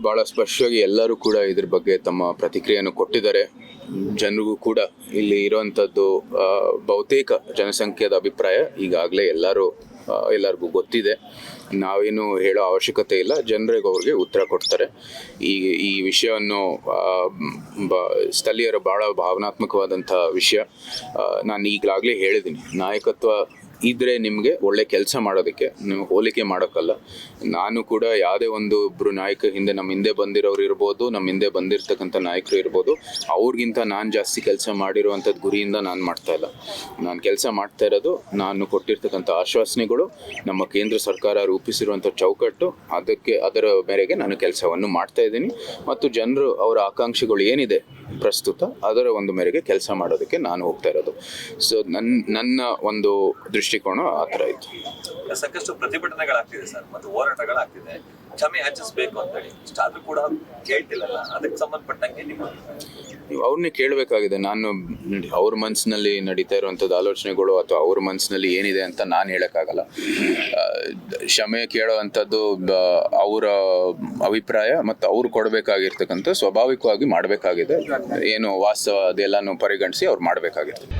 ಭಾಳ ಸ್ಪಷ್ಟವಾಗಿ ಎಲ್ಲರೂ ಕೂಡ ಇದ್ರ ಬಗ್ಗೆ ತಮ್ಮ ಪ್ರತಿಕ್ರಿಯೆಯನ್ನು ಕೊಟ್ಟಿದ್ದಾರೆ. ಜನರಿಗೂ ಕೂಡ ಇಲ್ಲಿ ಇರುವಂಥದ್ದು ಬಹುತೇಕ ಜನಸಂಖ್ಯೆದ ಅಭಿಪ್ರಾಯ ಈಗಾಗಲೇ ಎಲ್ಲರಿಗೂ ಗೊತ್ತಿದೆ. ನಾವೇನು ಹೇಳೋ ಅವಶ್ಯಕತೆ ಇಲ್ಲ, ಜನರಿಗೆ ಅವ್ರಿಗೆ ಉತ್ತರ ಕೊಡ್ತಾರೆ. ಈ ವಿಷಯವನ್ನು ಸ್ಥಳೀಯರ ಭಾಳ ಭಾವನಾತ್ಮಕವಾದಂಥ ವಿಷಯ. ನಾನು ಈಗಲಾಗಲೇ ಹೇಳಿದ್ದೀನಿ, ನಾಯಕತ್ವ ಇದ್ರೆ ನಿಮಗೆ ಒಳ್ಳೆ ಕೆಲಸ ಮಾಡೋದಕ್ಕೆ, ನೀವು ಹೋಲಿಕೆ ಮಾಡೋಕ್ಕಲ್ಲ. ನಾನು ಕೂಡ ಯಾವುದೇ ಒಬ್ಬರು ನಾಯಕ ನಮ್ಮ ಹಿಂದೆ ಬಂದಿರೋರು ಇರ್ಬೋದು, ನಮ್ಮ ಹಿಂದೆ ಬಂದಿರತಕ್ಕಂಥ ನಾಯಕರು ಇರ್ಬೋದು, ಅವ್ರಿಗಿಂತ ನಾನು ಜಾಸ್ತಿ ಕೆಲಸ ಮಾಡಿರುವಂಥದ್ದು ಗುರಿಯಿಂದ ನಾನು ಮಾಡ್ತಾ ಇಲ್ಲ. ನಾನು ಕೆಲಸ ಮಾಡ್ತಾ ಇರೋದು ನಾನು ಕೊಟ್ಟಿರ್ತಕ್ಕಂಥ ಆಶ್ವಾಸನೆಗಳು, ನಮ್ಮ ಕೇಂದ್ರ ಸರ್ಕಾರ ರೂಪಿಸಿರುವಂಥ ಚೌಕಟ್ಟು, ಅದರ ಮೇರೆಗೆ ನಾನು ಕೆಲಸವನ್ನು ಮಾಡ್ತಾ ಇದ್ದೀನಿ. ಮತ್ತು ಜನರು ಅವರ ಆಕಾಂಕ್ಷೆಗಳು ಏನಿದೆ ಪ್ರಸ್ತುತ ಅದರ ಮೇರೆಗೆ ಕೆಲಸ ಮಾಡೋದಕ್ಕೆ ನಾನು ಹೋಗ್ತಾ ಇರೋದು. ಸೊ ನನ್ನ ಒಂದು ದೃಷ್ಟಿಕೋನ ಆ ಥರ ಇತ್ತು. ಸಾಕಷ್ಟು ಪ್ರತಿಭಟನೆಗಳಾಗ್ತಿದೆ ಸರ್, ಮತ್ತು ಹೋರಾಟಗಳಾಗ್ತಿದೆ, ಕ್ಷಮೆ ಯಾಚಿಸಬೇಕು ಅಂತೇಳಿ. ಇಷ್ಟಾದ್ರೂ ಕೂಡ ಕೇಳ್ತಿಲ್ಲಲ್ಲ, ಅದಕ್ಕೆ ಸಂಬಂಧಪಟ್ಟಂಗೆ ನೀವು ಅವ್ರನ್ನೇ ಕೇಳಬೇಕಾಗಿದೆ. ನಾನು ಅವ್ರ ಮನಸ್ಸಿನಲ್ಲಿ ನಡೀತಾ ಇರುವಂಥದ್ದು ಆಲೋಚನೆಗಳು ಅಥವಾ ಅವ್ರ ಮನಸ್ಸಿನಲ್ಲಿ ಏನಿದೆ ಅಂತ ನಾನು ಹೇಳೋಕ್ಕಾಗಲ್ಲ. ಕ್ಷಮೆ ಕೇಳೋ ಅಂಥದ್ದು ಅವರ ಅಭಿಪ್ರಾಯ ಮತ್ತು ಅವ್ರು ಕೊಡಬೇಕಾಗಿರ್ತಕ್ಕಂಥ ಸ್ವಾಭಾವಿಕವಾಗಿ ಮಾಡಬೇಕಾಗಿದೆ. ಏನು ವಾಸ್ತವ ಅದೆಲ್ಲನೂ ಪರಿಗಣಿಸಿ ಅವ್ರು ಮಾಡಬೇಕಾಗಿರ್ತದೆ.